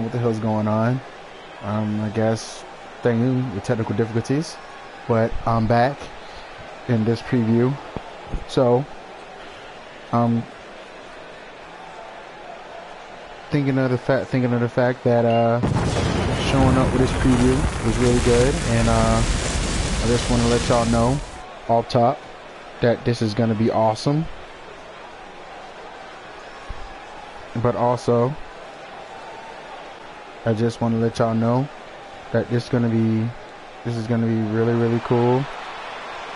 what the hell's going on. I guess thinking with technical difficulties, but I'm back in this preview. So, thinking of the fact that showing up with this preview was really good, and I just want to let y'all know off top that this is going to be awesome. But also, I just want to let y'all know that this is gonna be really, really cool.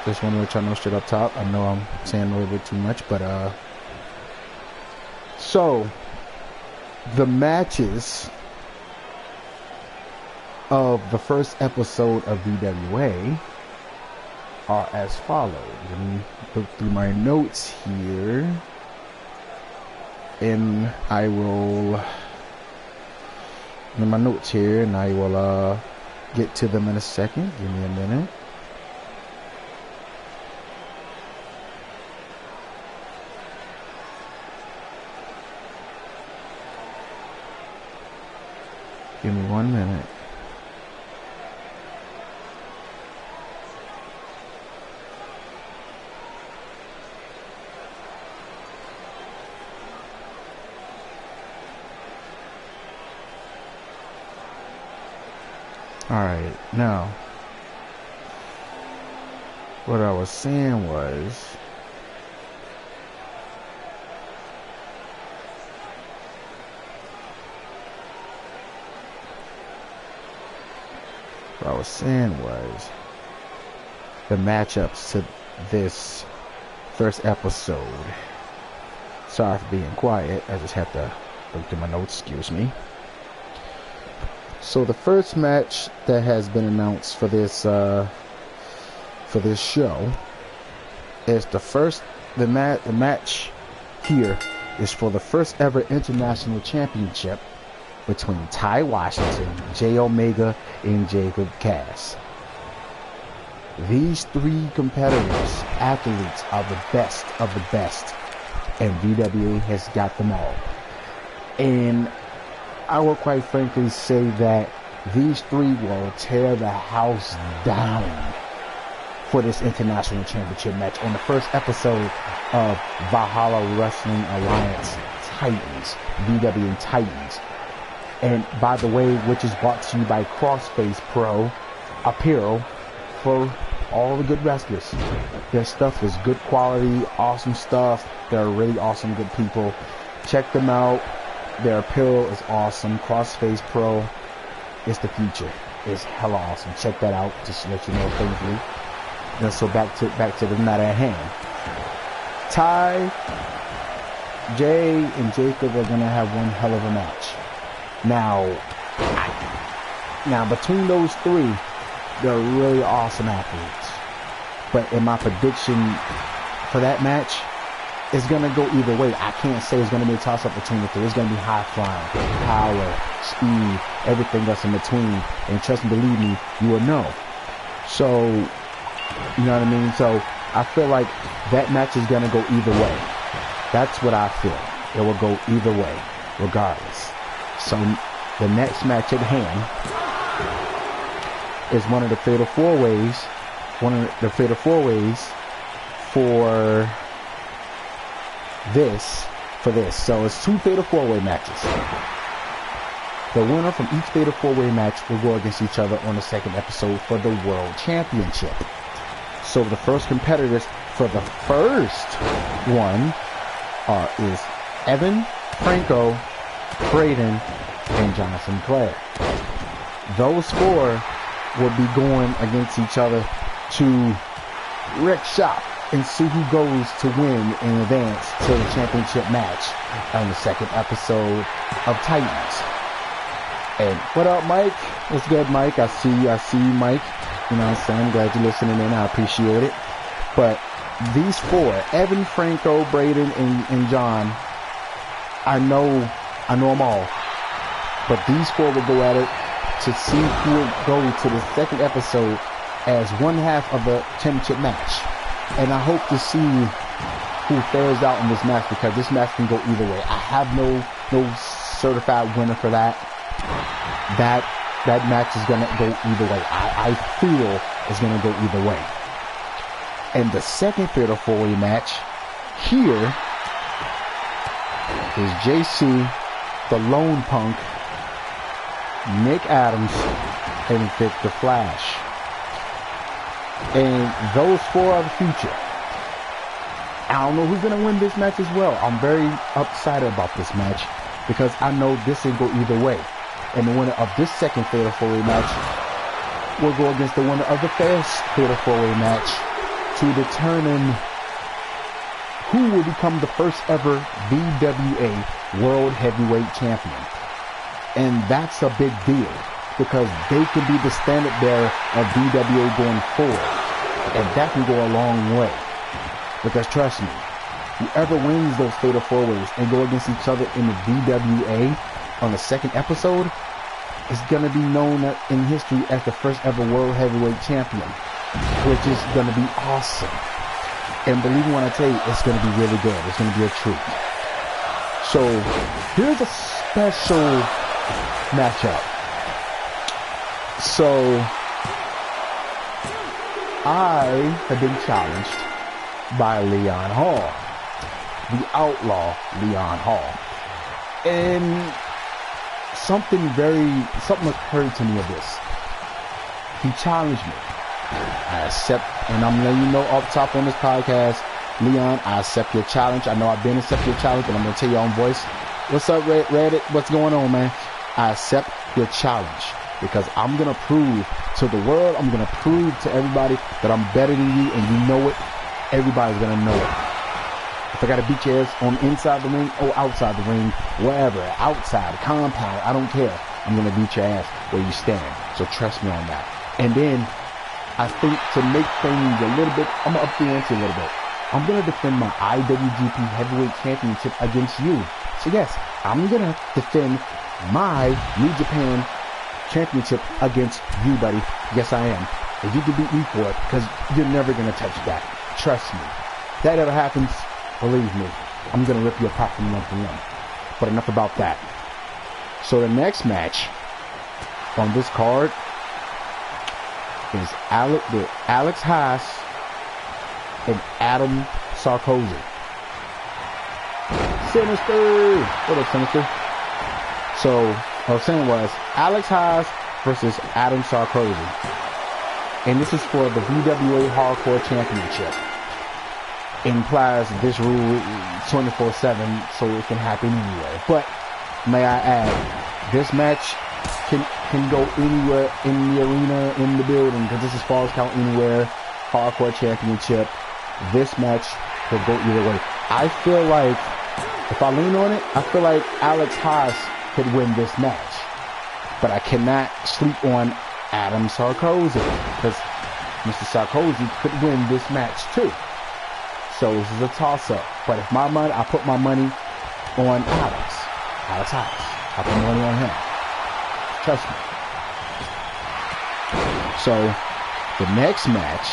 Just want to let y'all know straight up top. I know I'm saying a little bit too much, but so the matches of the first episode of VWA are as follows. Let me look through my notes here, and I will in my notes here, and I will get to them in a second. Give me a minute. Give me 1 minute. Alright, now, what I was saying was, the matchups to this first episode. Sorry for being quiet, I just have to look through my notes, excuse me. So the first match that has been announced for this show is the match here is for the first ever international championship between Ty Washington, Jay Omega, and Jacob Cass. These three competitors, athletes, are the best of the best, and VWA has got them all. And I will quite frankly say that these three will tear the house down for this international championship match on the first episode of Valhalla Wrestling Alliance Titans, VWA Titans. And by the way, which is brought to you by Crossface Pro Apparel for all the good wrestlers. Their stuff is good quality, awesome stuff. They're really awesome, good people. Check them out. Their apparel is awesome. Crossface Pro is the future. It's hella awesome. Check that out, just to let you know briefly. And so back to the matter at hand. Ty, Jay, and Jacob are gonna have one hell of a match. Now between those three, they're really awesome athletes. But in my prediction for that match, it's going to go either way. I can't say it's going to be a toss-up between the three. It's going to be high flying, power, speed, everything else in between. And trust me, believe me, you will know. So, you know what I mean? So, I feel like that match is going to go either way. That's what I feel. It will go either way, regardless. So, the next match at hand is one of the fatal four-ways. For this. So it's two fatal four-way matches. The winner from each fatal four-way match will go against each other on the second episode for the World Championship. So the first competitors for the first one is Evan, Franco, Braden, and John Sinclair. Those four will be going against each other to Rick Shop and see who goes to win in advance to the championship match on the second episode of Titans. And what up, Mike? What's good, Mike? I see you, Mike. You know what I'm saying? I'm glad you're listening in. I appreciate it. But these four, Evan, Franco, Braden, and John, I know them all. But these four will go at it to see who will go to the second episode as one half of the championship match. And I hope to see who fares out in this match, because this match can go either way. I have no certified winner for that. that match is gonna go either way. I feel it's gonna go either way. And the second fatal 4-way match here is JC, the Lone Punk, Nick Adams, and Victor Flash. And those four are the future. I don't know who's going to win this match as well. I'm very excited about this match because I know this will go either way. And the winner of this second fatal 4-way match will go against the winner of the first fatal 4-way match to determine who will become the first ever VWA World Heavyweight Champion. And that's a big deal because they can be the standard bearer of VWA going forward. And that can go a long way. Because trust me, whoever wins those fatal 4-ways and go against each other in the VWA on the second episode is going to be known in history as the first ever World Heavyweight Champion, which is going to be awesome. And believe me when I tell you, it's going to be really good. It's going to be a treat. So here's a special matchup. So I have been challenged by Leon Hall, the outlaw Leon Hall. And something occurred to me of this. He challenged me. I accept, and I'm letting you know up top on this podcast, Leon, I accept your challenge. I know I've been accept your challenge, but I'm going to tell you on voice. What's up, Reddit? What's going on, man? I accept your challenge because I'm going to prove to the world, I'm going to prove to everybody that I'm better than you, and you know it. Everybody's going to know it. If I got to beat your ass on inside the ring or outside the ring, wherever, outside, compound, I don't care. I'm going to beat your ass where you stand. So trust me on that. And then I think to make things a little bit, I'm going to up the ante a little bit. I'm going to defend my IWGP Heavyweight Championship against you. So yes, I'm going to defend my New Japan Championship against you, buddy. Yes, I am. And you can beat me for it because you're never going to touch that. Trust me. If that ever happens, believe me, I'm going to rip you apart from one to one. But enough about that. So the next match on this card is Alex Haas and Adam Sarkozy. Sinister! What up, Sinister? So, what I was saying was Alex Haas versus Adam Sarkozy. And this is for the VWA Hardcore Championship. Implies this rule 24/7 so it can happen anywhere. But may I add, this match can go anywhere in the arena, in the building, because this is Falls Count Anywhere Hardcore Championship. This match will go either way. I feel like if I lean on it, I feel like Alex Haas could win this match. But I cannot sleep on Adam Sarkozy because Mr. Sarkozy could win this match too. So this is a toss-up. But if I put my money on Alex Haas. I put money on him. Trust me. So the next match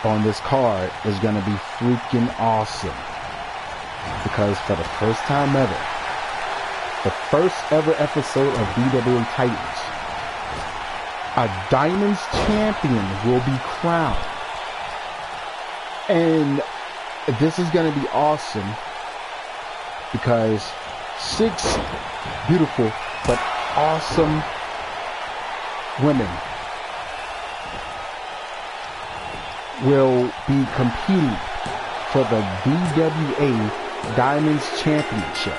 on this card is going to be freaking awesome. Because for the first time ever, the first ever episode of VWA Titans, a Diamonds champion will be crowned. And this is going to be awesome because 6 beautiful but awesome women will be competing for the VWA Diamonds Championship.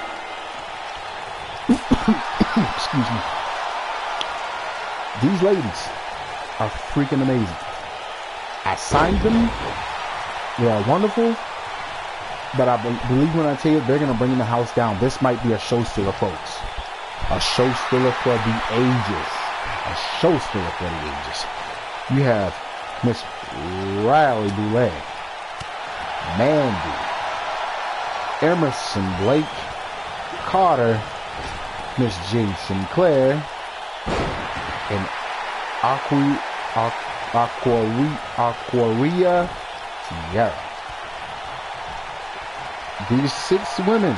Excuse me. These ladies are freaking amazing. I signed them. They are wonderful. But I believe when I tell you, they're going to bring the house down. This might be a show stealer, folks. A show stealer for the ages. A show stealer for the ages. You have Miss Riley Boulay, Mandy, Emerson Blake, Carter, Miss Jade Sinclair, and Aquaria Sierra. These 6 women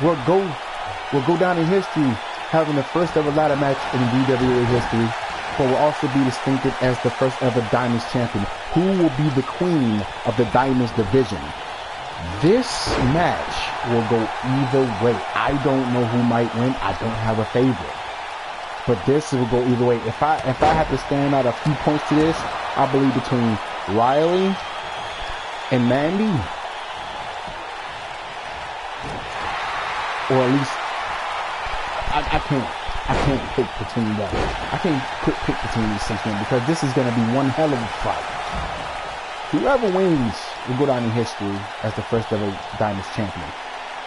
will go down in history having the first ever ladder match in VWA history, but will also be distinctive as the first ever Diamonds champion, who will be the queen of the Diamonds division. This match will go either way. I don't know who might win. I don't have a favorite. But this will go either way. If I have to stand out a few points to this, I believe between Riley and Mandy, or at least I can't pick between them. I can't pick between these 6 men because this is going to be one hell of a fight. Whoever wins will go down in history as the first ever Diamonds champion.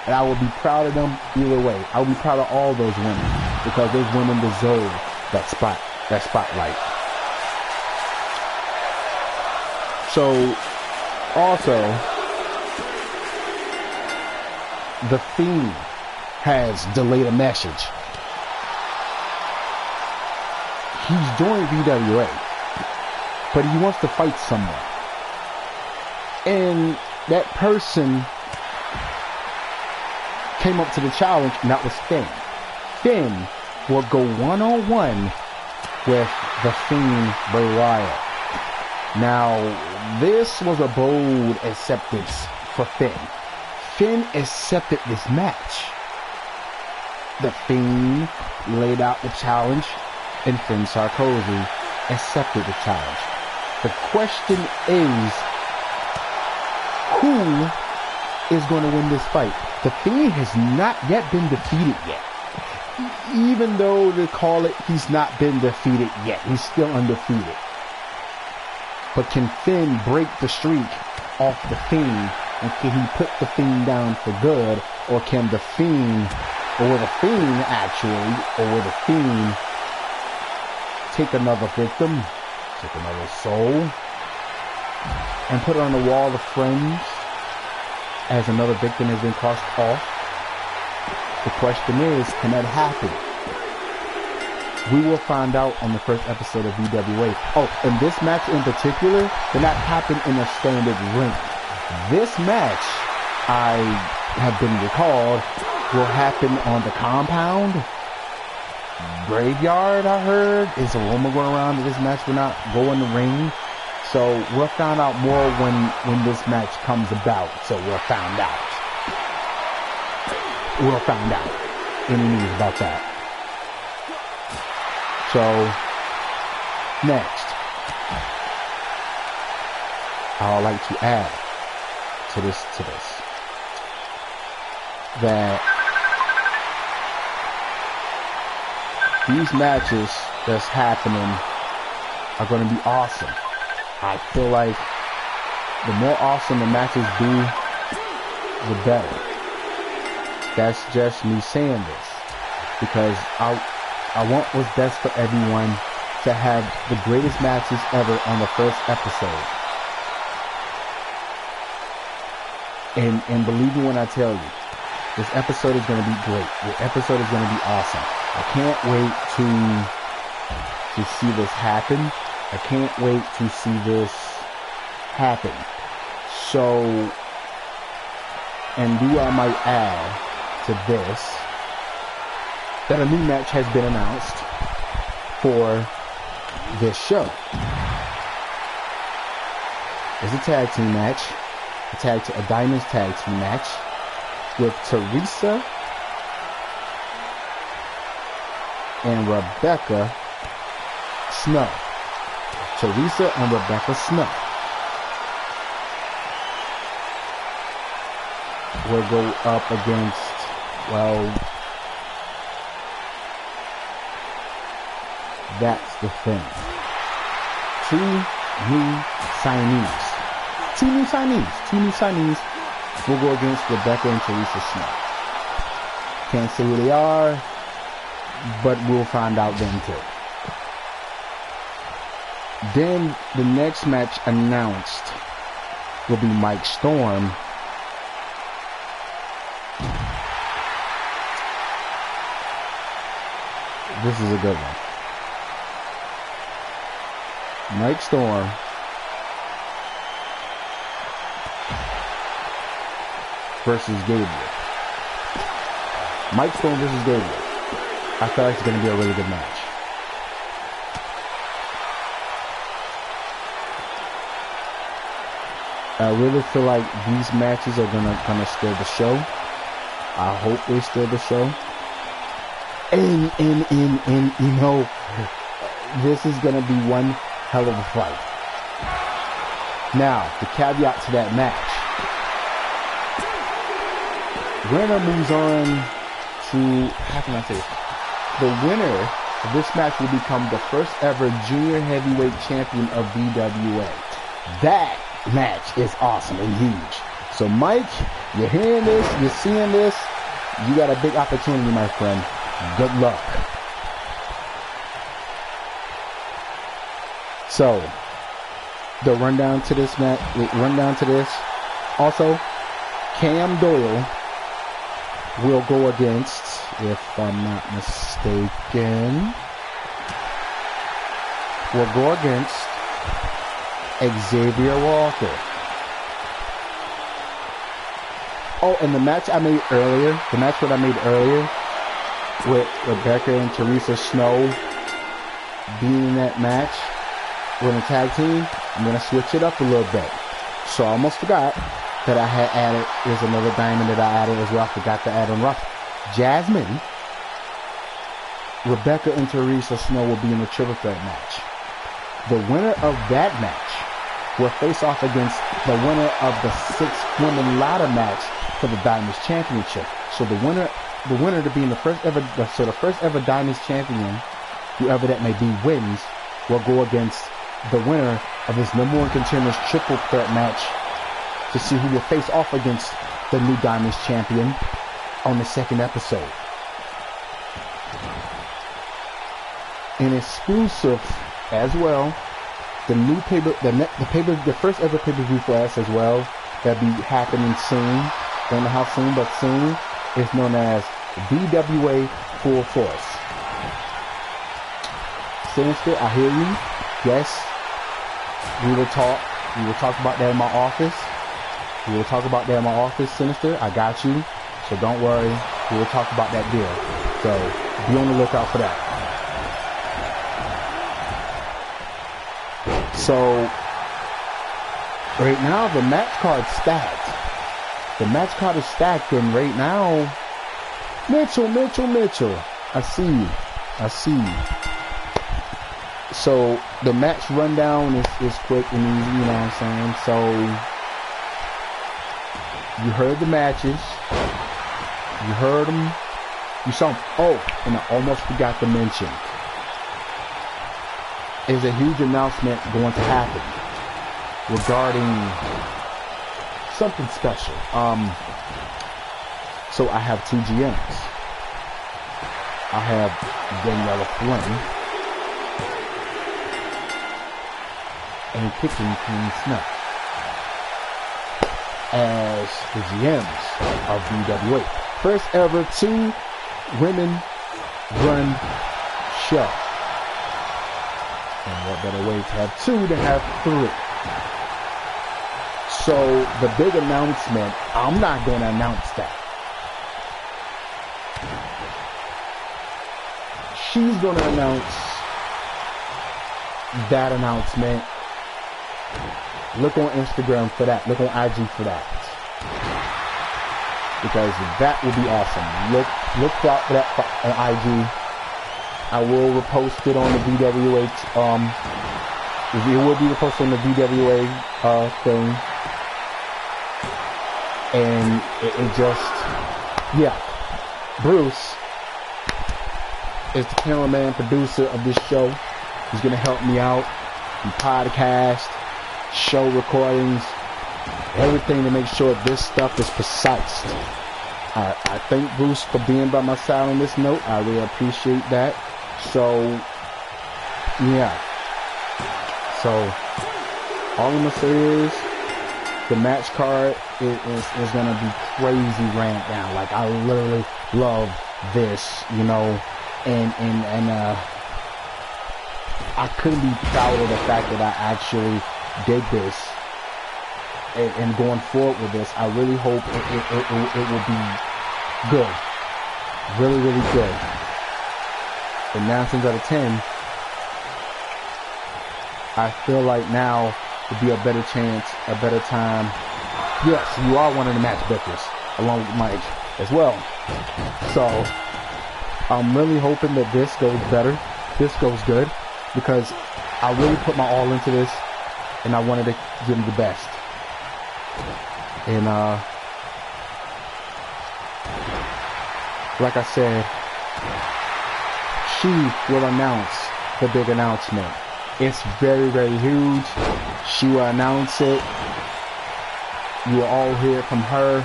And I will be proud of them either way. I will be proud of all those women because those women deserve that spotlight. So, also, The Fiend has delayed a message. He's joined VWA, but he wants to fight someone. And that person came up to the challenge, and that was Finn. Finn will go one-on-one with the Fiend Bray Wyatt. Now, this was a bold acceptance for Finn. Finn accepted this match. The Fiend laid out the challenge, and Finn Sarkozy accepted the challenge. The question is, who is going to win this fight? The Fiend has not yet been defeated yet. Even though they call it he's not been defeated yet, he's still undefeated. But can Finn break the streak off the Fiend? And can he put the Fiend down for good? Or can the Fiend, or will the Fiend take another victim, take another soul, and put it on the wall of friends as another victim has been crossed off? The question is, can that happen? We will find out on the first episode of VWA. Oh, and this match in particular did not happen in a standard ring. This match, I have been recalled, will happen on the compound. Graveyard, I heard. Is a rumor going around that this match will not go in the ring. So we'll find out more when this match comes about. So we'll find out. We'll find out any news about that. So, next, I would like to add to this, that these matches that's happening are going to be awesome. I feel like the more awesome the matches be, the better. That's just me saying this, because I want what's best for everyone to have the greatest matches ever on the first episode. And believe me when I tell you, this episode is going to be great. The episode is going to be awesome. I can't wait to see this happen. I can't wait to see this happen. So, and I might add to this that a new match has been announced for this show. It's a tag team match, a Diamonds tag team match with Teresa and Rebecca Snow. Teresa and Rebecca Snow will go up against, well, that's the thing. Two new signees will go against Rebecca and Teresa Snow. Can't say who they are, but we'll find out then too. Then the next match announced will be Mike Storm this is a good one. Mike Storm versus Gabriel. Mike Storm versus Gabriel. I feel like it's going to be a really good match. I really feel like these matches are gonna steal the show. I hope they steal the show. And you know, this is gonna be one hell of a fight. Now, the caveat to that match. Winner moves on to, how can I say this? The winner of this match will become the first ever junior heavyweight champion of VWA. That match is awesome and huge. So Mike, you're hearing this, you're seeing this, you got a big opportunity, my friend. Good luck. So the rundown to this match, also Cam Doyle will go against, if I'm not mistaken, will go against Xavier Walker. Oh, and the match I made earlier, with Rebecca and Teresa Snow being in that match with a tag team, I'm going to switch it up a little bit. So I almost forgot that I had added, there's another diamond that I added as well. I forgot to add on Rough. Jasmine, Rebecca and Teresa Snow will be in the triple threat match. The winner of that match will face off against the winner of the 6-woman ladder match for the Diamonds Championship. So the winner to be in the first ever Diamonds champion, whoever that may be, wins, will go against the winner of this #1 contenders triple threat match to see who will face off against the new Diamonds champion on the second episode. An exclusive as well. The new the first ever pay-per-view for us as well, that'll be happening soon. Don't know how soon, but soon. It's known as VWA Full Force. Sinister, I hear you. Yes, we will talk about that in my office. Sinister. I got you. So don't worry. We will talk about that deal. So be on the lookout for that. So, right now, the match card's stacked. And right now, Mitchell. I see you. So, the match rundown is quick and easy, you know what I'm saying? So, you heard the matches. You heard them. You saw them. Oh, and I almost forgot to mention. Is a huge announcement going to happen regarding something special. So I have 2 GMs. I have Daniela Flynn and Kicking Queen Snuff as the GMs of VWA. First ever 2 women run show. And what better way to have 2 than have 3? So the big announcement, I'm not going to announce that. She's going to announce that announcement. Look on Instagram for that. Look on IG for that. Because that will be awesome. Look out for that on IG. I will repost it on the VWA, it will be reposted on the VWA, thing. And it just, yeah. Bruce is the cameraman, producer of this show. He's going to help me out in podcast, show recordings, everything to make sure this stuff is precise. I thank Bruce for being by my side on this note. I really appreciate that. So, yeah. So, all I'm going to say is the match card is going to be crazy ramped down. Like, I literally love this, you know, and I couldn't be proud of the fact that I actually did this and going forward with this. I really hope it will be good. Really, really good. And 9 times out of 10, I feel like now would be a better chance, a better time. Yes, you are one of the match bookers, along with Mike as well. So I'm really hoping that this goes better. This goes good, because I really put my all into this, and I wanted to give him the best. And like I said, she will announce the big announcement. It's very, very huge. She will announce it. You will all hear it from her.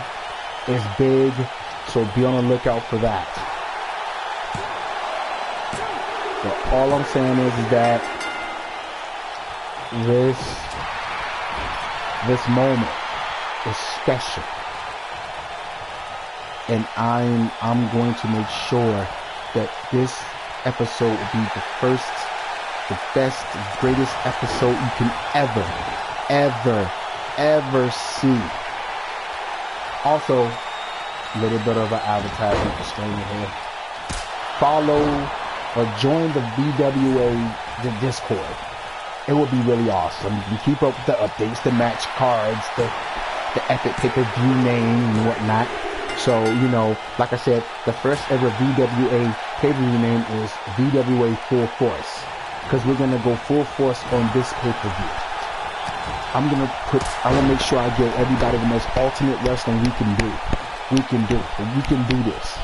It's big, so be on the lookout for that. But all I'm saying is that this moment is special, and I'm going to make sure that this episode will be the first, the best, greatest episode you can ever see. Also, a little bit of an advertisement disclaimer here. Follow or join the VWA Discord. It would be really awesome. You can keep up with the updates, the match cards, the epic pay-per-view name and whatnot. So, you know, like I said, the first ever VWA pay-per-view name is VWA Full Force, because we're gonna go full force on this pay-per-view. I'm gonna make sure I give everybody the most ultimate wrestling we can do. We can do this.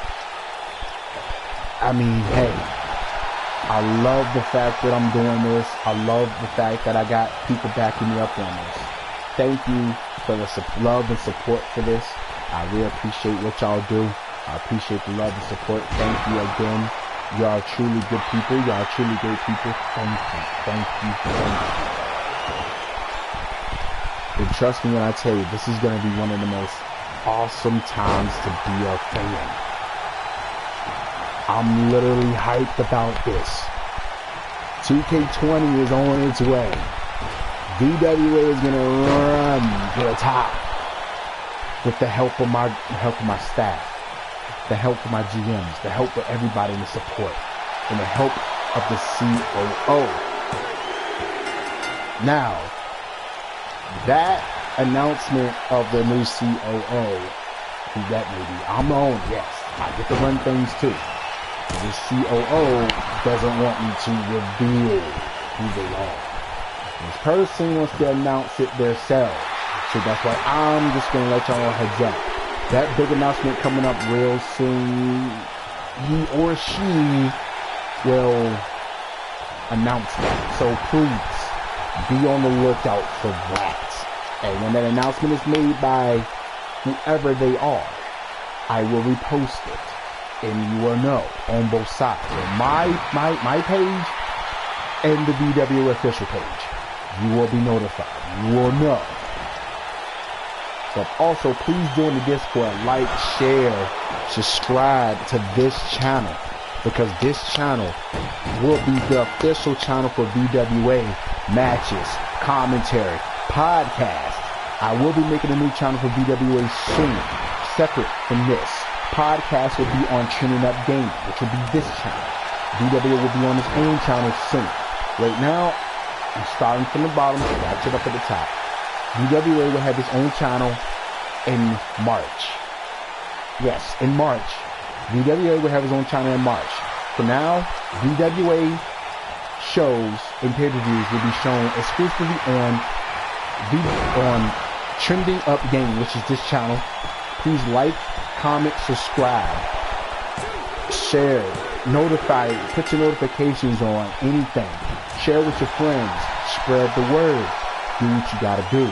I mean, hey, I love the fact that I'm doing this. I love the fact that I got people backing me up on this. Thank you for the love and support for this. I really appreciate what y'all do. I appreciate the love and support. Thank you again. Y'all are truly good people. Y'all are truly great people. Thank you. Thank you. Thank you. And trust me when I tell you, this is going to be one of the most awesome times to be a fan. I'm literally hyped about this. 2K20 is on its way. VWA is going to run to the top with the help of my staff, the help of my GMs, the help of everybody in the support, and the help of the COO. Now, that announcement of the new COO, who that may be, I'm on, yes, I get to run things too. The COO doesn't want me to reveal who they are. This person wants to announce it themselves. So that's why I'm just going to let y'all know heads up. That big announcement coming up real soon. He or she will announce that. So please be on the lookout for that. And when that announcement is made by whoever they are, I will repost it. And you will know on both sides. On my page and the VW official page. You will be notified. You will know. But also, please join the Discord, like, share, subscribe to this channel, because this channel will be the official channel for VWA matches, commentary, podcast. I will be making a new channel for VWA soon, separate from this. Podcast will be on Training Up Game, which will be this channel. VWA will be on its own channel soon. Right now, I'm starting from the bottom, ratchet it up at the top. VWA will have its own channel in March. Yes, in March. VWA will have its own channel in March. For now, VWA shows and pay-per-views will be shown exclusively on Trending Up Game, which is this channel. Please like, comment, subscribe, share, notify, put your notifications on, anything. Share with your friends, spread the word. Do what you gotta do,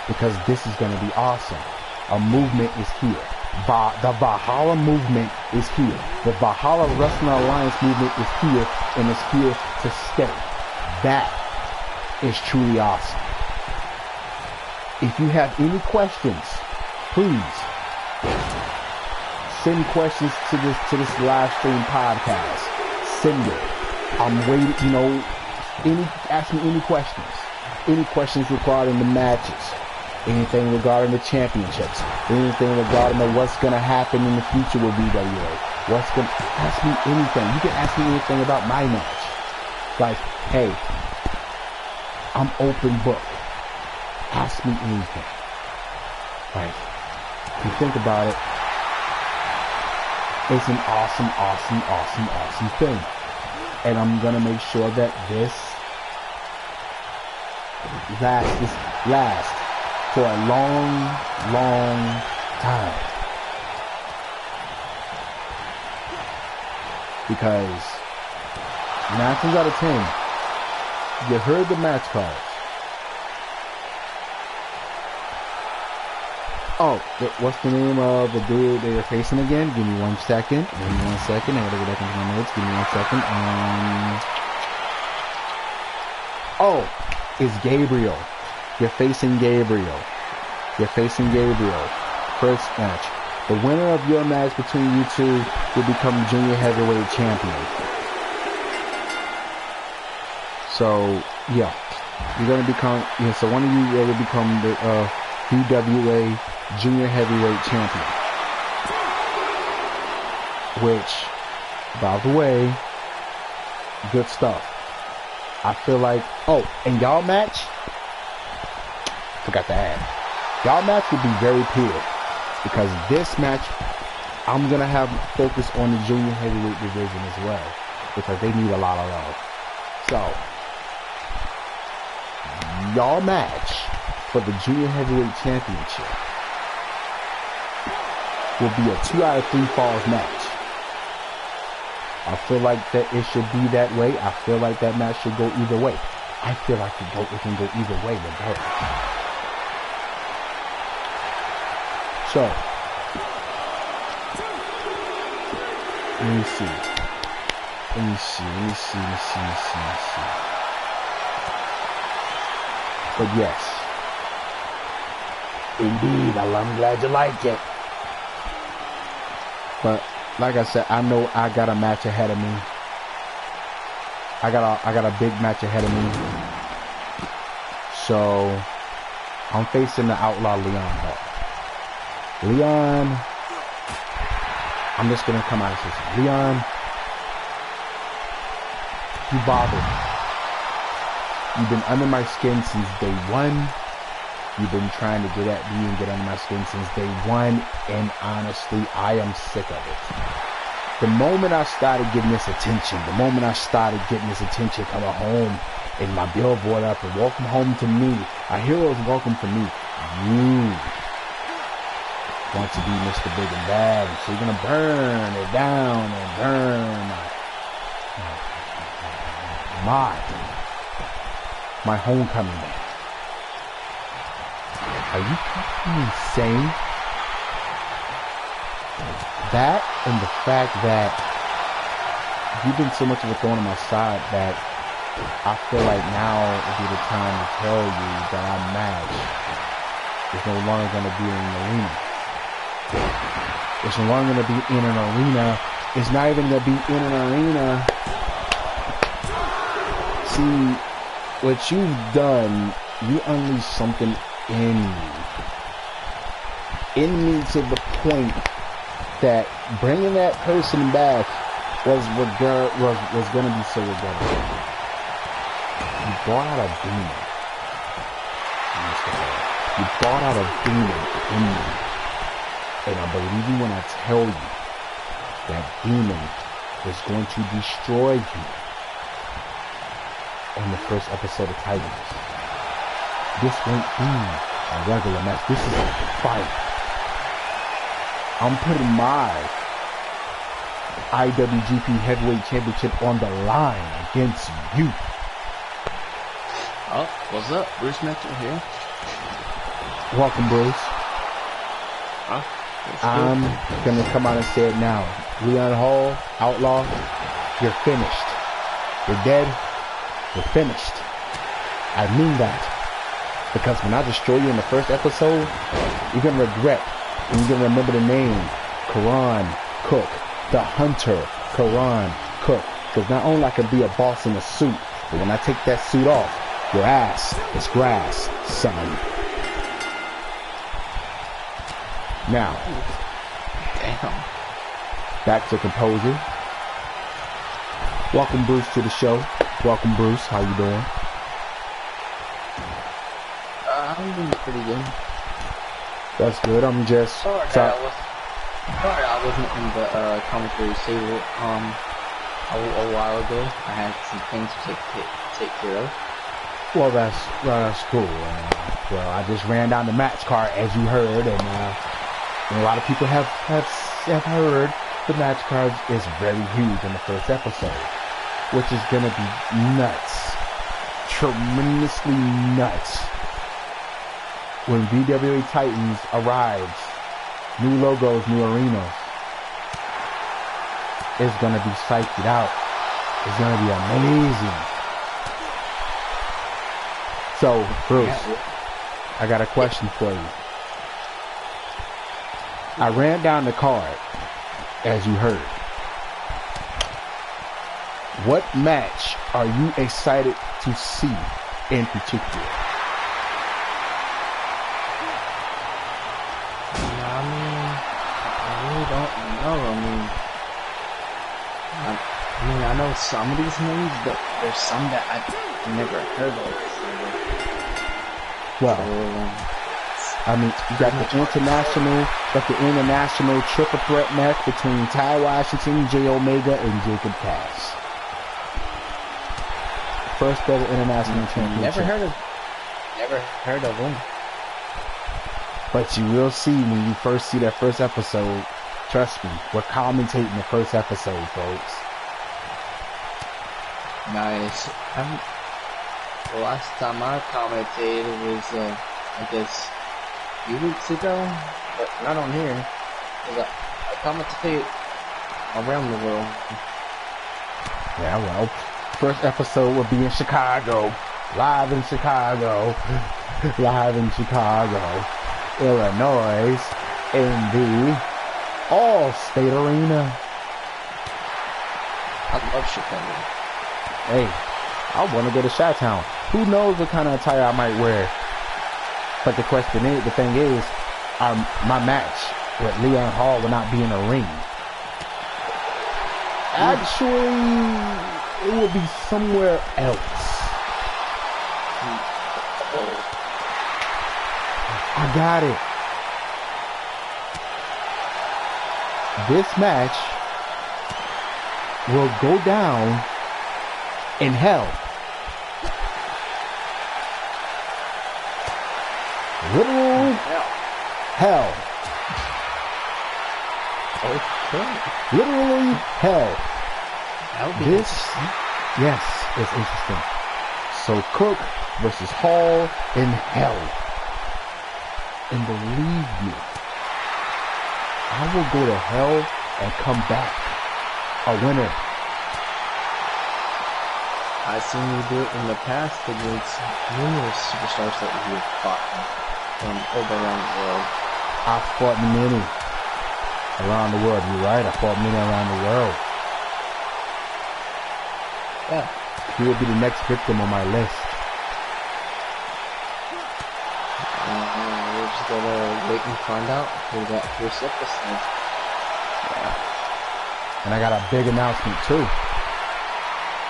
because this is gonna be awesome. A movement is here. The Valhalla movement is here. The Valhalla Wrestling Alliance movement is here, and it's here to stay. That is truly awesome. If you have any questions, please send questions to this live stream podcast. Send it. I'm waiting. You know, ask me any questions. Any questions regarding the matches, anything regarding the championships, anything regarding what's going to happen in the future with VWA. Ask me anything. You can ask me anything about my match. Like, hey, I'm open book. Ask me anything. Like, if you think about it, it's an awesome, awesome, awesome, awesome thing. And I'm gonna make sure that this lasts for a long, long time. Because 9 times out of 10, you heard the match cards. Oh, what's the name of the dude they were facing again? Give me 1 second. Give me 1 second. I gotta go back into my notes. Give me 1 second. Oh, it's Gabriel. You're facing Gabriel. First match. The winner of your match between you two will become junior heavyweight champion. So, yeah. You're gonna become, so one of you will become the VWA junior heavyweight champion. Which, by the way, good stuff. I feel like, oh, and y'all match, forgot to add, y'all match will be very pure. Because this match, I'm going to have focus on the junior heavyweight division as well. Because they need a lot of love. So, y'all match for the junior heavyweight championship will be a 2 out of 3 falls match. I feel like that it should be that way. I feel like that match should go either way. I feel like it can go either way regardless. So, let me see. But yes, indeed, I'm glad you like it. But like I said, I know I got a match ahead of me. I got a big match ahead of me. So, I'm facing the Outlaw Leon Hall. Leon, I'm just gonna come out and say something. Leon, you bothered me. You've been under my skin since day one. You've been trying to get at me and get under my skin since day one, and honestly, I am sick of it. The moment I started getting this attention coming home in my billboard up and welcome home to me, a hero's welcome to me, you want to be Mr. Big and Bad, so you're gonna burn it down and burn my homecoming day. Are you fucking insane? That and the fact that you've been so much of a thorn on my side that I feel like now would be the time to tell you that our match is no longer going to be in an arena. It's no longer going to be in an arena. It's not even going to be in an arena. See, what you've done, you unleashed something in me to the point that bringing that person back was going to be so regrettable. You brought out a demon. You brought out a demon in me. And I believe you when I tell you that demon is going to destroy you on the first episode of Titans. This won't be a regular match. This is a fight. I'm putting my IWGP Heavyweight Championship on the line against you. Oh, what's up? Bruce Mitchell here. Welcome, Bruce. I'm gonna come out and say it now. Leon Hall, Outlaw, you're finished. You're dead. You're finished. I mean that. Because when I destroy you in the first episode, you're gonna regret. And you're gonna remember the name, Karan Cook, the Hunter, Karan Cook. Because not only I can be a boss in a suit, but when I take that suit off, your ass is grass, son. Now, damn. back to composure. Welcome, Bruce, to the show. Welcome, Bruce. How you doing? I'm doing pretty good. That's good. I'm just sorry I wasn't in the commentary table a while ago. I had some things to take care of. Well, that's cool. Well, I just ran down the match card as you heard, and a lot of people have heard the match card is very huge in the first episode, which is gonna be nuts, tremendously nuts. When VWA Titans arrives, new logos, new arenas, it's gonna be psyched out. It's gonna be amazing. So, Bruce, I got a question for you. I ran down the card, as you heard. What match are you excited to see in particular? I really don't know. I know some of these names, but there's some that I've never heard of. Well, you got the international triple threat match between Ty Washington, J Omega, and Jacob Cass. First ever international championship. Never heard of him. But you will see when you first see that first episode. Trust me, we're commentating the first episode, folks. Nice. The last time I commentated was, I guess, a few weeks ago, but not on here. I commentate around the world. Yeah, well, first episode will be in Chicago, live in Chicago, Illinois, in the All-State Arena. I love Chicago. Hey, I want to go to Chi-Town. Who knows what kind of attire I might wear? But the thing is, my match with Leon Hall will not be in a ring. Actually, it will be somewhere else. I got it. This match will go down in hell. Literal hell. Okay. Literally hell. This, yes, is interesting. So Cook versus Hall in hell. And believe me, I will go to hell and come back a winner. I've seen you do it in the past against numerous superstars that you have fought from over around the world. I fought many around the world. You're right, I fought many around the world. Yeah. He will be the next victim on my list. We're just gonna wait and find out for that first episode. Yeah. And I got a big announcement too.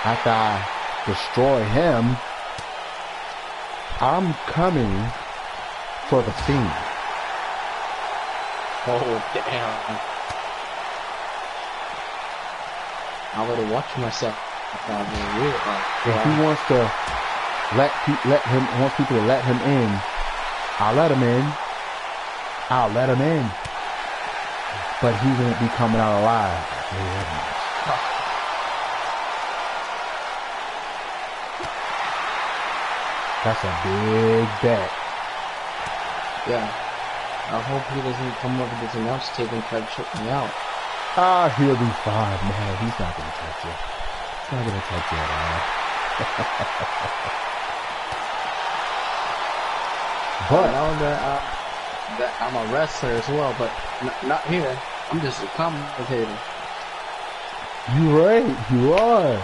After I destroy him, I'm coming for the Fiend. Oh, damn. I would have watched myself. If he wants to wants people to let him in, I'll let him in. But he won't be coming out alive. That's a big bet. Yeah. I hope he doesn't come over to this announce table and try to choke me out. He'll be fine, man. He's not gonna touch you. He's not gonna touch you at all. But I know that I'm a wrestler as well, but not here. I'm just a commentator. You're right, you are.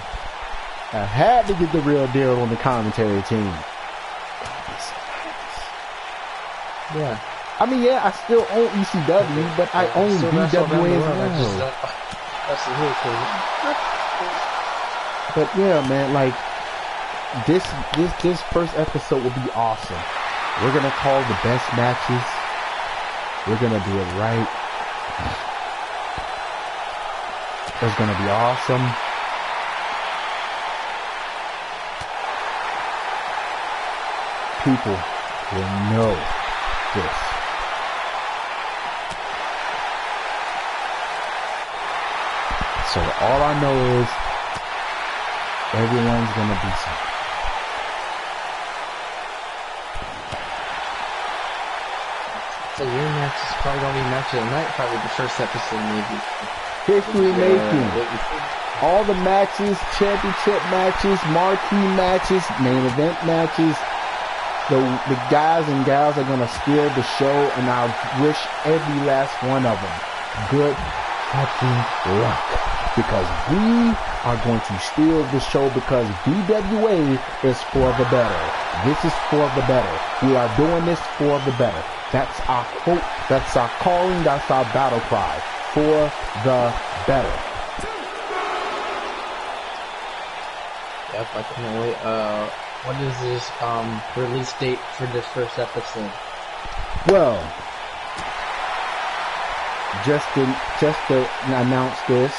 I had to get the real deal on the commentary team. Yeah. I mean, yeah, I still own ECW, but I own VWA as well. Especially here, But yeah, man, like this first episode will be awesome. We're gonna call the best matches. We're gonna do it right. It's gonna be awesome. People will know this. So all I know is everyone's gonna be something. So your match is probably gonna be match of the night, probably the first episode maybe. History making. All the matches, championship matches, marquee matches, main event matches. The guys and gals are gonna steal the show, and I wish every last one of them good fucking luck, because we are going to steal the show, because VWA is for the better. This is for the better. We are doing this for the better. That's our quote, that's our calling, that's our battle cry. For the better. Yep, I can't wait. What is this release date for this first episode? Well, just to announce this,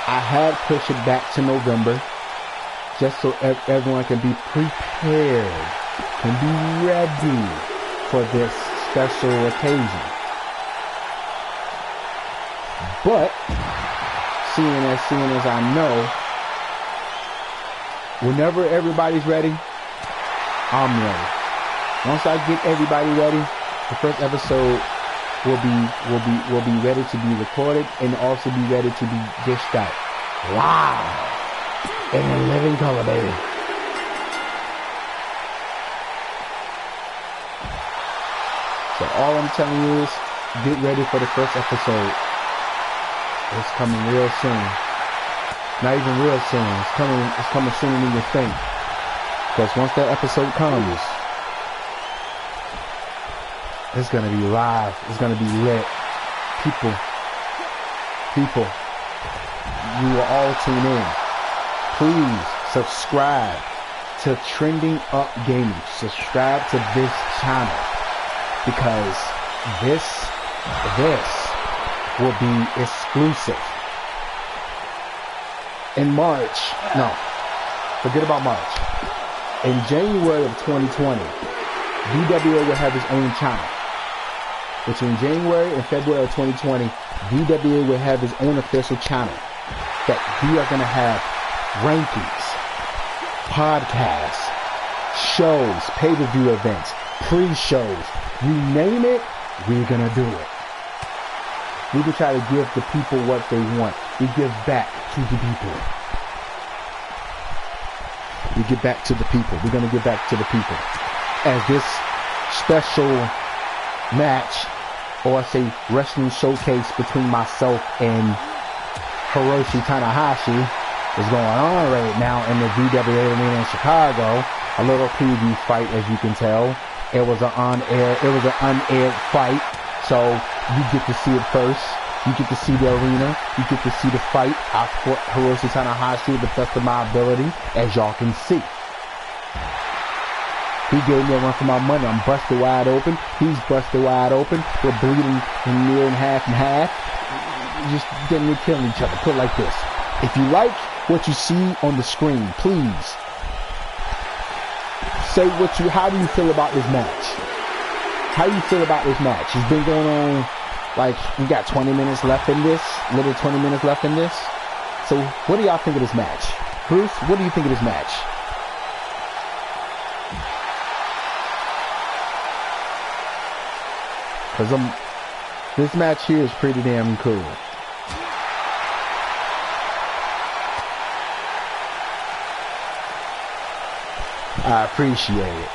I had pushed it back to November, just so everyone can be prepared, can be ready for this special occasion. But seeing as I know, whenever everybody's ready, I'm ready. Once I get everybody ready, the first episode will be ready to be recorded and also be ready to be dished out. Wow! In a living color, baby. So all I'm telling you is, get ready for the first episode. It's coming real soon. Not even real soon. It's coming sooner than you think. Because once that episode comes, it's gonna be live. It's gonna be lit. People, you will all tune in. Please subscribe to Trending Up Gaming. Subscribe to this channel, because this will be exclusive. In March, no, forget about March. In January of 2020, VWA will have its own channel. Between January and February of 2020, VWA will have its own official channel that we are going to have rankings, podcasts, shows, pay-per-view events, pre-shows. You name it, we're going to do it. We can try to give the people what they want. We give back to the people. We get back to the people. We're going to get back to the people. As this special match, or I say wrestling showcase between myself and Hiroshi Tanahashi is going on right now in the VWA arena in Chicago. A little preview fight, as you can tell. It was an unaired fight, so you get to see it first. You get to see the arena. You get to see the fight. I fought Hiroshi Tanahashi with the best of my ability, as y'all can see. He gave me a run for my money. I'm busted wide open. He's busted wide open. We're bleeding near in half and half. Just getting to killing each other. Put it like this. If you like what you see on the screen, please say how do you feel about this match? How do you feel about this match? It's been going on, like, we got 20 minutes left in this. Little 20 minutes left in this. So what do y'all think of this match? Bruce, what do you think of this match? Because this match here is pretty damn cool. I appreciate it.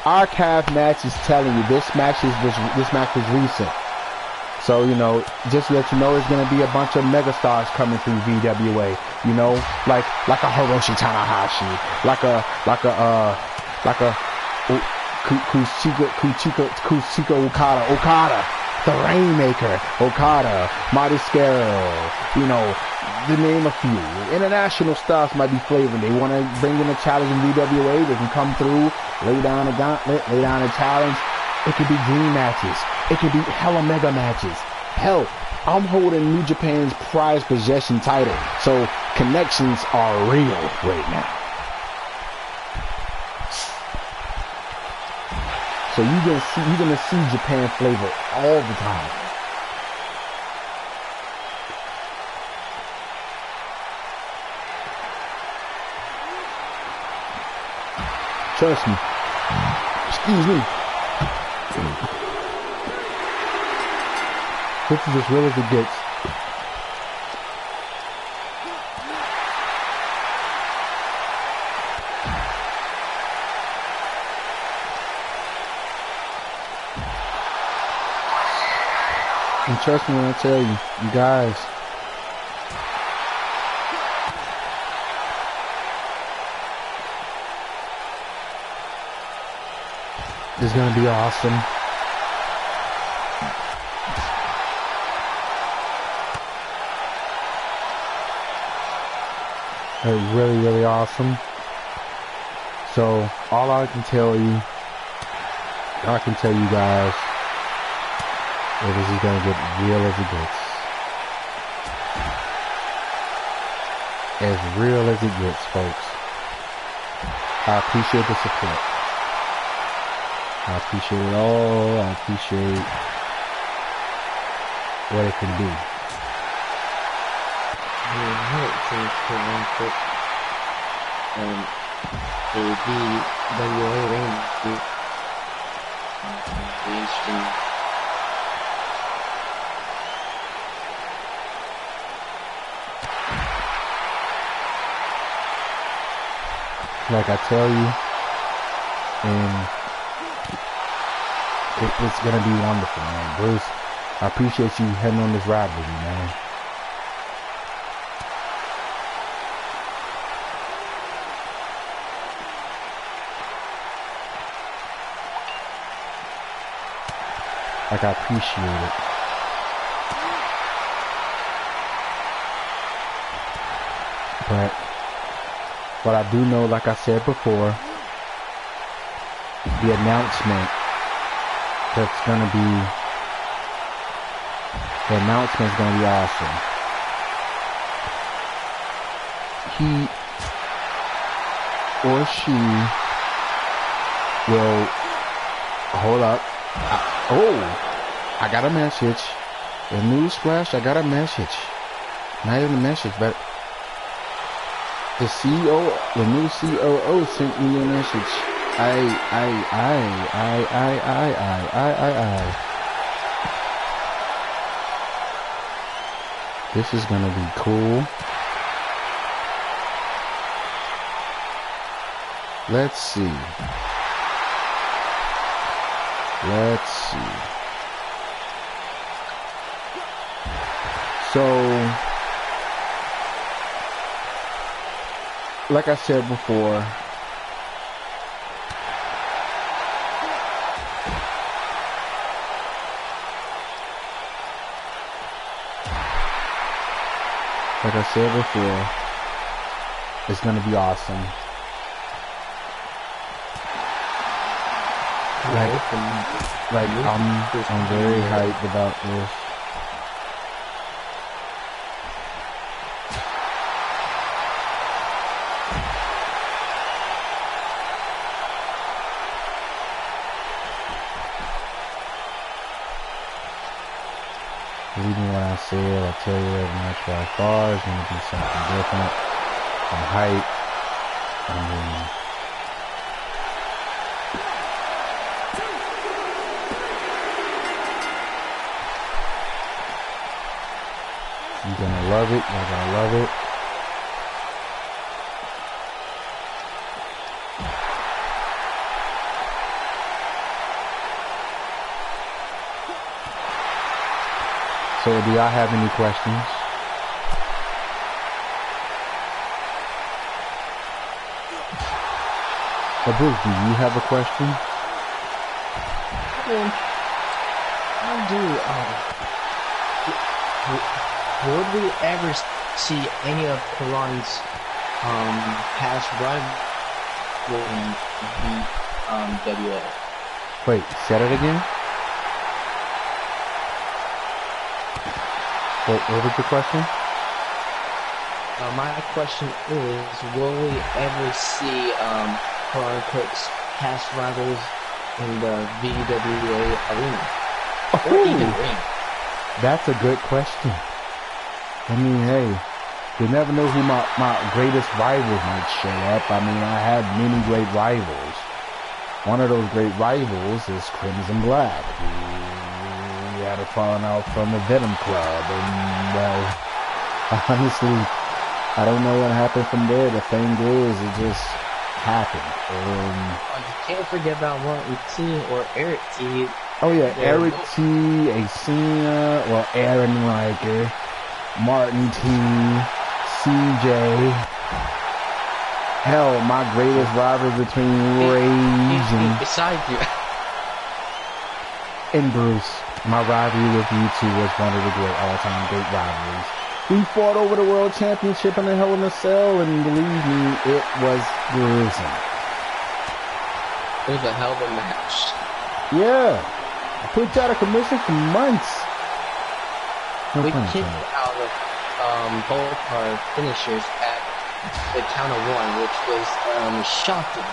Archive match is telling you this match was recent. So, you know, just to let you know, there's gonna be a bunch of megastars coming through VWA. You know, like a Hiroshi Tanahashi, like a Kuchika Okada, the Rainmaker, Okada, Marty Scaro, you know, to name a few. International stars might be flavoring. They want to bring in a challenge in VWA. They can come through, lay down a gauntlet, lay down a challenge. It could be dream matches. It could be hella mega matches. Hell, I'm holding New Japan's prize possession title, so connections are real right now. So you're gonna see Japan flavor all the time. Trust me. Excuse me. This is as real as it gets. And trust me when I tell you, you guys, it's gonna be awesome. Really, really awesome. So all I can tell you guys, is this is gonna get real as it gets. As real as it gets, folks. I appreciate the support. I appreciate it all. I appreciate what it can be. The VWA range mainstream. Like I tell you, and it's gonna be wonderful, man. Bruce, I appreciate you heading on this ride with me, man. Like, I appreciate it. But what I do know, like I said before, the announcement that's gonna be, the announcement's gonna be awesome. He or she will, hold up. I got a message. A newsflash, I got a message. Not even a message, but the new COO sent me a message. This is gonna be cool. Let's see. So, like I said before, it's gonna be awesome. I'm very hyped about this. Believe me when I say it, I tell you every match by far is going to be something different. I'm hyped. You're gonna love it. You're gonna love it. So, do y'all have any questions? Bruce, do you have a question? I do. Would we ever see any of Kalani's past rivals in the VWA. Wait, say it again? What was the question? My question is, will we ever see Kalani Cook's past rivals in the VWA arena? Or even ring? That's a good question. I mean, hey, you never know who my greatest rivals might show up. I mean, I have many great rivals. One of those great rivals is Crimson Black, who had a falling out from the Venom Club. And, well, honestly, I don't know what happened from there. The thing is, it just happened. You can't forget about Martin T or Eric T. Oh yeah, Eric T, Acina, or Aaron Riker, Martin T, CJ. Hell, my greatest rivalry between Rage and Bruce. My rivalry with you two was one of the all-time great rivalries. We fought over the World Championship in the Hell in a Cell, and believe me, it was gruesome. It was a hell of a match. Yeah. I put you out of commission for months. We kicked out of both our finishers at the count of one, which was shocking.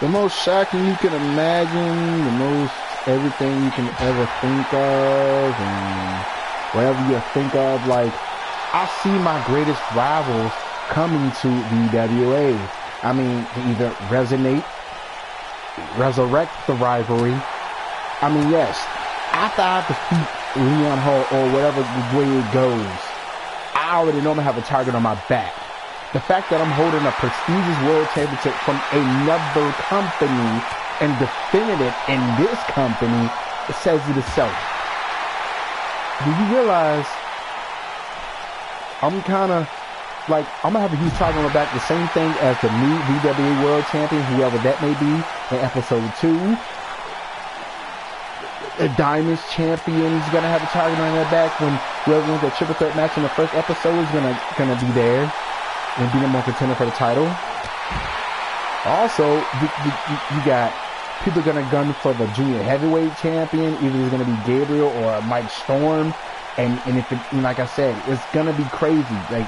The most shocking you can imagine, the most everything you can ever think of, and whatever you think of. Like, I see my greatest rivals coming to VWA. I mean, either resurrect the rivalry. I mean, yes, after I defeat Leon Hall or whatever way it goes, I already know I'm going to have a target on my back. The fact that I'm holding a prestigious world championship from another company and defending it in this company, it says it itself. Do you realize I'm kind of like, I'm going to have a huge target on my back, the same thing as the new VWA world champion, whoever that may be, in episode 2. The Diamonds champion's gonna have a target on their back when whoever wins that triple threat match in the first episode is gonna be there and be number one contender for the title. Also, you got people gonna gun for the junior heavyweight champion. Either it's gonna be Gabriel or Mike Storm, and if it, like I said, it's gonna be crazy. Like,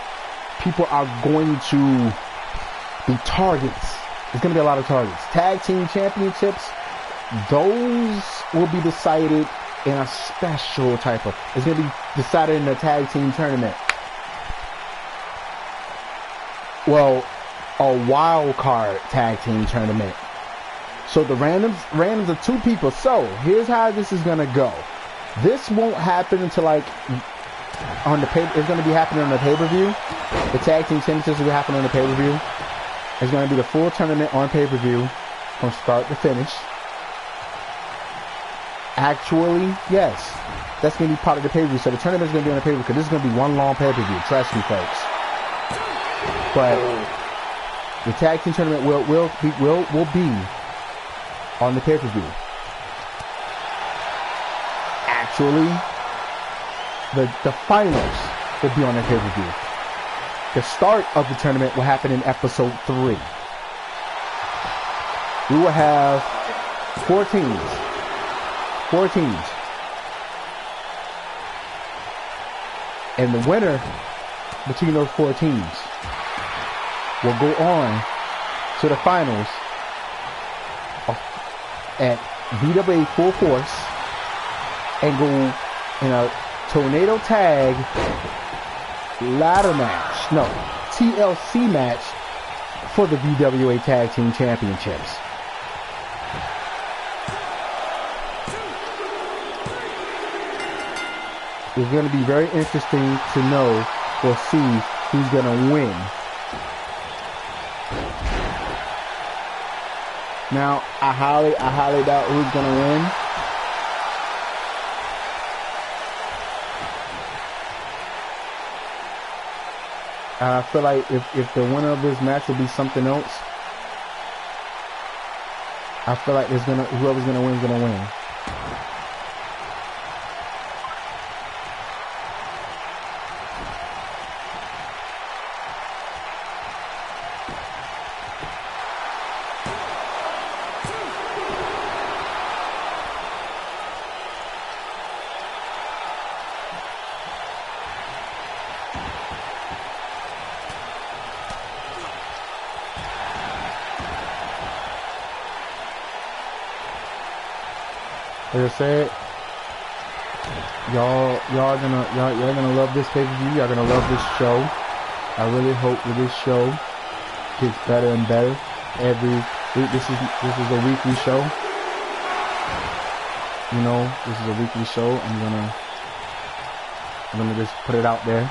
people are going to be targets. There's gonna be a lot of targets. Tag team championships. Those will be decided in a special type of... It's going to be decided in the tag team tournament. Well, a wild card tag team tournament. So the randoms are 2 people. So here's how this is going to go. This won't happen until like on the pay. It's going to be happening on the pay-per-view. The tag team championships will happen on the pay-per-view. It's going to be the full tournament on pay-per-view from start to finish. Actually, yes. That's going to be part of the pay-per-view. So the tournament's going to be on the pay-per-view because this is going to be one long pay-per-view. Trust me, folks. But the tag team tournament will be on the pay-per-view. Actually, the finals will be on the pay-per-view. The start of the tournament will happen in episode 3. We will have 4 teams. 4 teams. And the winner between those 4 teams will go on to the finals at VWA Full Force and go in a tornado tag ladder match. No, TLC match for the VWA Tag Team Championships. It's going to be very interesting to know or see who's going to win. Now, I highly doubt who's going to win. I feel like if the winner of this match will be something else, I feel like whoever's gonna win is gonna win. Like I said, y'all gonna love this pay-per-view. Y'all gonna love this show. I really hope that this show gets better and better every week. This is a weekly show. You know, this is a weekly show. I'm gonna just put it out there.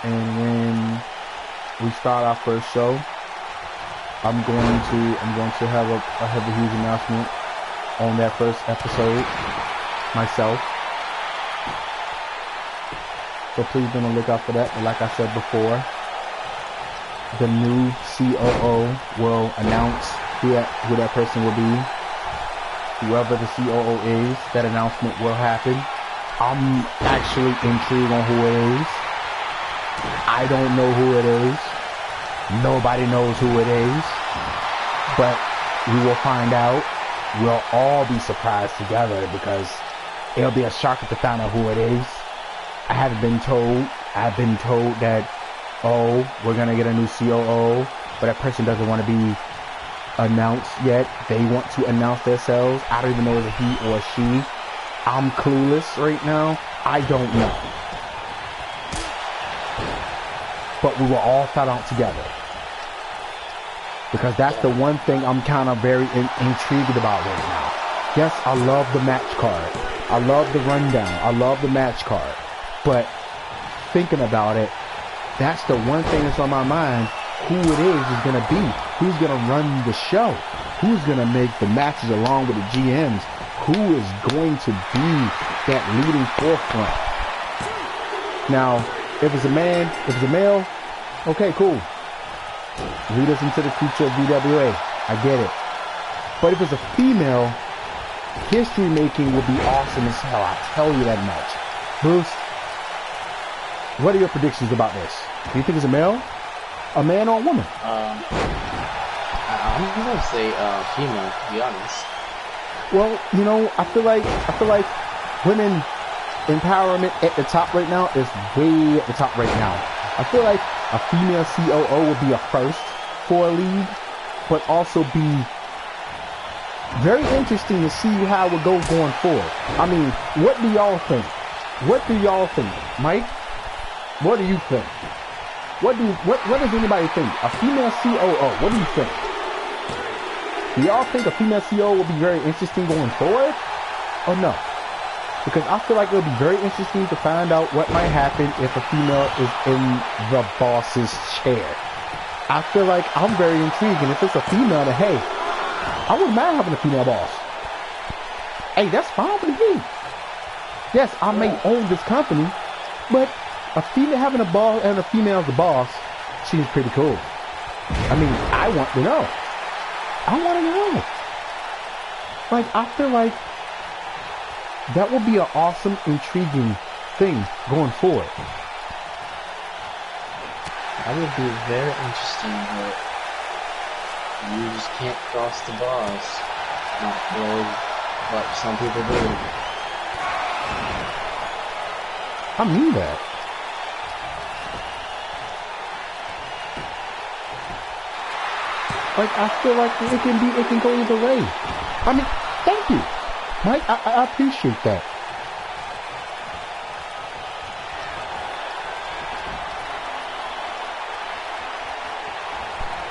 And when we start our first show, I'm going to have a huge announcement on that first episode myself. So please be on the lookout for that. But like I said before, the new COO will announce who that person will be. Whoever the COO is, that announcement will happen. I'm actually intrigued on who it is. I don't know who it is. Nobody knows who it is. But we will find out. We'll all be surprised together because it'll be a shocker to find out who it is. I haven't been told. I've been told that, oh, we're going to get a new COO, but that person doesn't want to be announced yet. They want to announce themselves. I don't even know if it's he or she. I'm clueless right now. I don't know. But we will all find out together. Because that's the one thing I'm kind of very intrigued about right now. Yes, I love the match card. I love the rundown. I love the match card. But thinking about it, that's the one thing that's on my mind. Who it is going to be. Who's going to run the show. Who's going to make the matches along with the GMs. Who is going to be that leading forefront. Now, if it's a man, if it's a male, okay, cool. Lead us into the future of VWA. I get it. But if it's a female, history making would be awesome as hell. I tell you that much. Bruce, what are your predictions about this? Do you think it's a male? A man or a woman? I'm gonna say female, to be honest. Well, you know, I feel like women empowerment at the top right now is way at the top right now. I feel like a female COO would be a first for a league, but also be very interesting to see how it would go going forward. I mean, what do y'all think? What do y'all think? Mike, what do you think? What does anybody think? A female COO, what do you think? Do y'all think a female COO will be very interesting going forward? Or no? Because I feel like it'll be very interesting to find out what might happen if a female is in the boss's chair. I feel like I'm very intrigued, and if it's a female, then hey, I wouldn't mind having a female boss. Hey, that's fine with me. Yes, I may own this company, but a female having a boss and a female as the boss seems pretty cool. I mean, I want to know. I want to know. Like, I feel like that would be an awesome, intriguing thing going forward. That would be very interesting, but you just can't cross the bars. Not really what some people do. I mean that. Like, I feel like it can go either way. I mean, thank you, Mike. I appreciate that.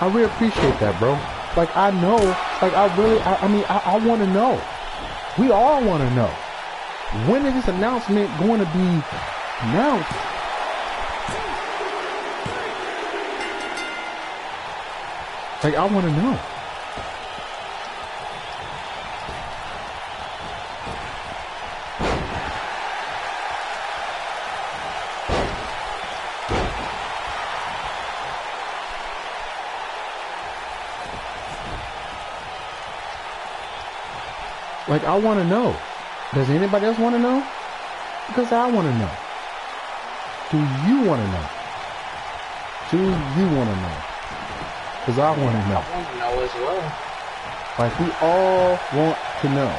I really appreciate that, bro. Like, I know, like, I want to know. We all want to know. When is this announcement going to be announced? Like, I want to know. Like, I want to know. Does anybody else want to know? Because I want to know. Do you want to know? Do you want to know? Because I want to know. I want to know as well. Like, we all want to know.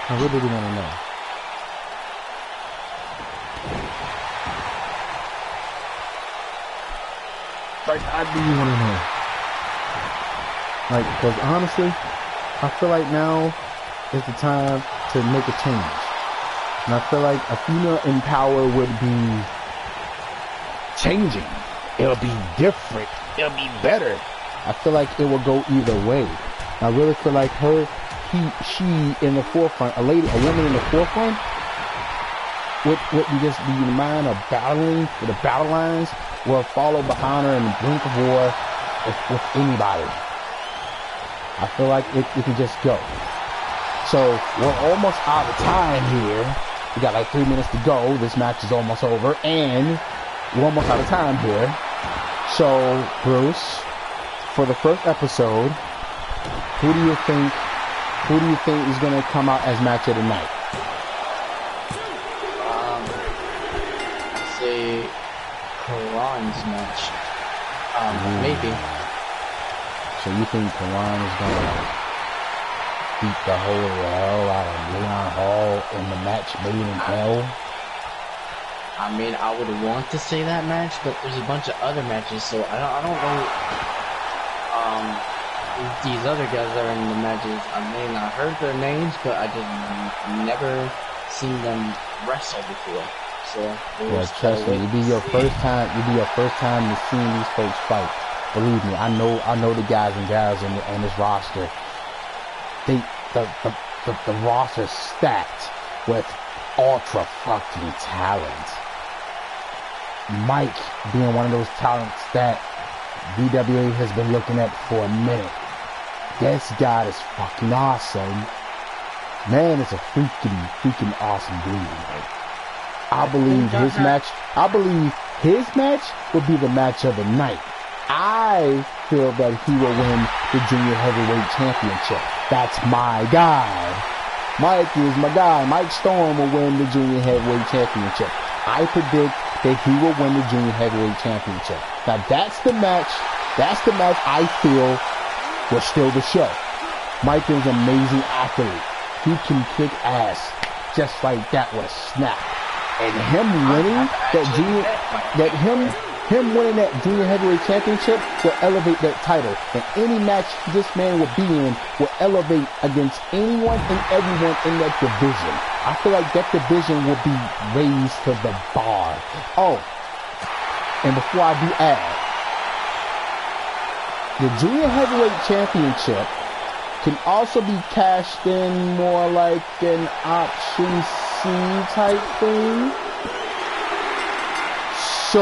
I really do want to know. Like, I do want to know. Like, because honestly, I feel like now is the time to make a change. And I feel like a female in power would be changing. It'll be different. It'll be better. I feel like it will go either way. I really feel like she in the forefront, a woman in the forefront, would just be in mind of battling with the battle lines, will follow behind her in the brink of war with anybody. I feel like it can just go. So we're almost out of time here. We got like 3 minutes to go. This match is almost over, and we're almost out of time here. So Bruce, for the first episode, who do you think is going to come out as match of the night? I'd say Karan's match. Maybe. So you think Karan is going to beat the whole hell out of Leon Hall in the match made in hell? I mean, I would want to say that match, but there's a bunch of other matches, so I don't know. These other guys that are in the matches, I mean, I heard their names, but I just never seen them wrestle before. So yeah, trust me, it'd be your first time. To seeing these folks fight. Believe me, I know the guys and gals in this roster. The roster's stacked with ultra fucking talent. Mike being one of those talents that VWA has been looking at for a minute. This guy is fucking awesome. Man, it's a freaking awesome dude. I believe his match will be the match of the night. I feel that he will win the Junior Heavyweight Championship. That's my guy. Mike is my guy. Mike Storm will win the Junior Heavyweight Championship. I predict that he will win the Junior Heavyweight Championship. Now that's the match I feel will steal the show. Mike is an amazing athlete. He can kick ass just like that with a snap. And him winning that Junior Heavyweight Championship will elevate that title. And any match this man will be in will elevate against anyone and everyone in that division. I feel like that division will be raised to the bar. Oh, and before I do add, the Junior Heavyweight Championship can also be cashed in more like an option C type thing. So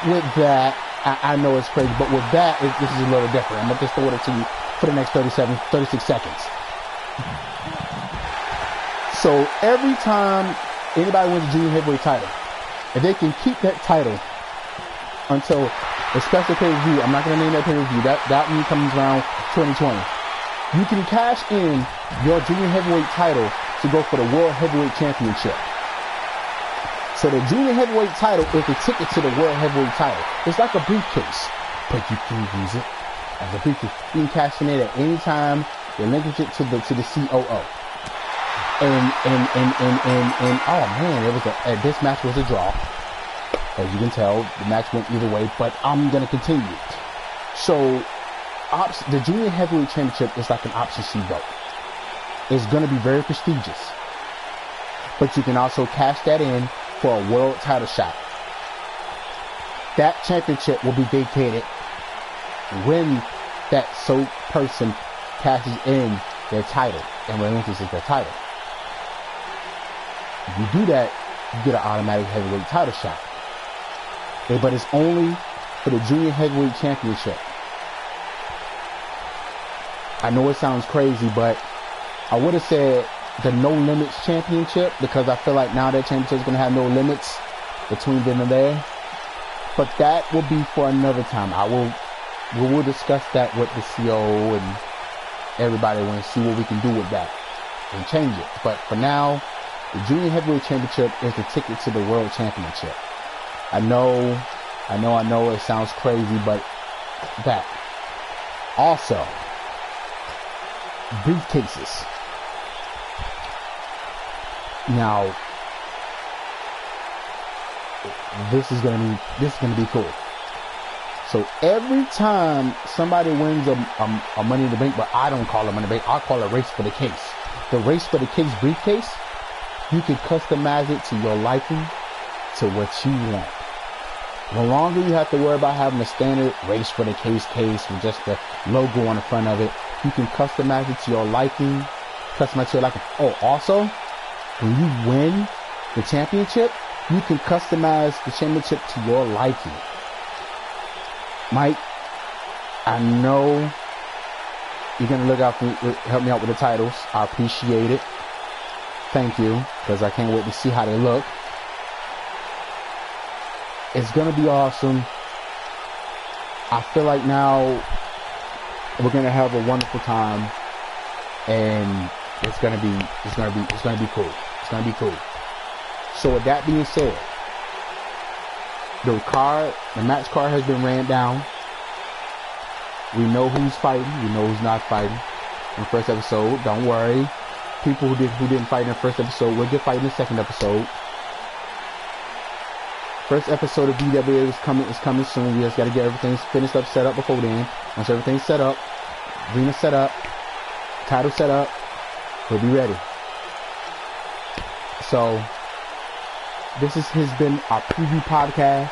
with that, I know it's crazy, but with that, this is a little different. I'm going to just throw it to you for the next 36 seconds. So every time anybody wins the Junior Heavyweight title, if they can keep that title until a special pay-per-view, I'm not going to name that pay-per-view, that one comes around 2020, you can cash in your Junior Heavyweight title to go for the World Heavyweight Championship. So the Junior Heavyweight title is the ticket to the World Heavyweight title. It's like a briefcase, but you can use it as a briefcase. You can cash in it at any time. You link it to the COO. And oh man, this match was a draw. As you can tell, the match went either way, but I'm gonna continue. So the Junior Heavyweight Championship is like an option C belt. It's gonna be very prestigious, but you can also cash that in for a world title shot. That championship will be vacated when that person cashes in their title and relinquishes their title. If you do that, you get an automatic heavyweight title shot. Okay, but it's only for the Junior Heavyweight Championship. I know it sounds crazy, but I would have said the No Limits Championship, because I feel like now that championship is going to have no limits between them and there. But that will be for another time. We will discuss that with the CO and everybody and see what we can do with that and change it. But for now, the Junior Heavyweight Championship is the ticket to the World Championship. I know it sounds crazy, but that. Also, briefcases. Now, this is gonna be cool. So every time somebody wins a Money in the Bank, but I don't call it Money in the Bank, I call it Race for the Case. The Race for the Case briefcase, you can customize it to your liking, to what you want. No longer you have to worry about having a standard Race for the Case with just the logo on the front of it. You can customize it to your liking, customize it to your liking. Oh, also, when you win the championship, you can customize the championship to your liking. Mike, I know you're going to look out for me, help me out with the titles. I appreciate it. Thank you, because I can't wait to see how they look. It's going to be awesome. I feel like now we're going to have a wonderful time, and it's going to be cool. It's going to be cool. So with that being said, the match card has been ran down. We know who's fighting. We know who's not fighting. In the first episode, don't worry. People who didn't fight in the first episode will get fight in the second episode. First episode of VWA is coming soon. We just got to get everything finished up, set up before then. Once everything's set up, arena set up, title set up, we'll be ready. So this has been our preview podcast.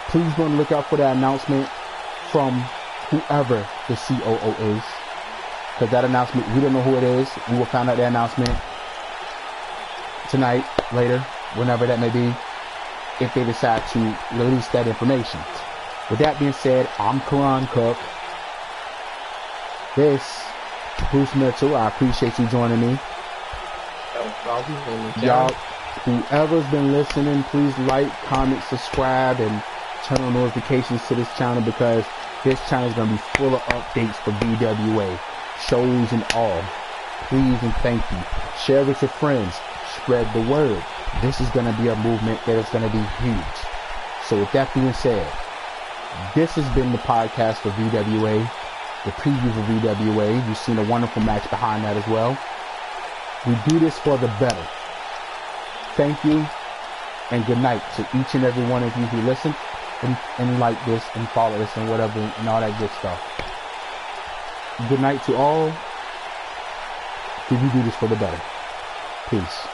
Please be on the lookout for that announcement from whoever the COO is. Because that announcement, we don't know who it is. We will find out the announcement tonight, later, whenever that may be, if they decide to release that information. With that being said, I'm Karan Cook. This, Bruce Mitchell. I appreciate you joining me. No problem. Y'all, whoever's been listening, please like, comment, subscribe, and turn on notifications to this channel, because this channel is going to be full of updates for VWA, shows and all. Please and thank you. Share with your friends. Spread the word. This is going to be a movement that is going to be huge. So with that being said, this has been the podcast for VWA, the preview for VWA. You've seen a wonderful match behind that as well. We do this for the better. Thank you, and good night to each and every one of you who listen and like this and follow this and whatever and all that good stuff. Good night to all. We do this for the better. Peace.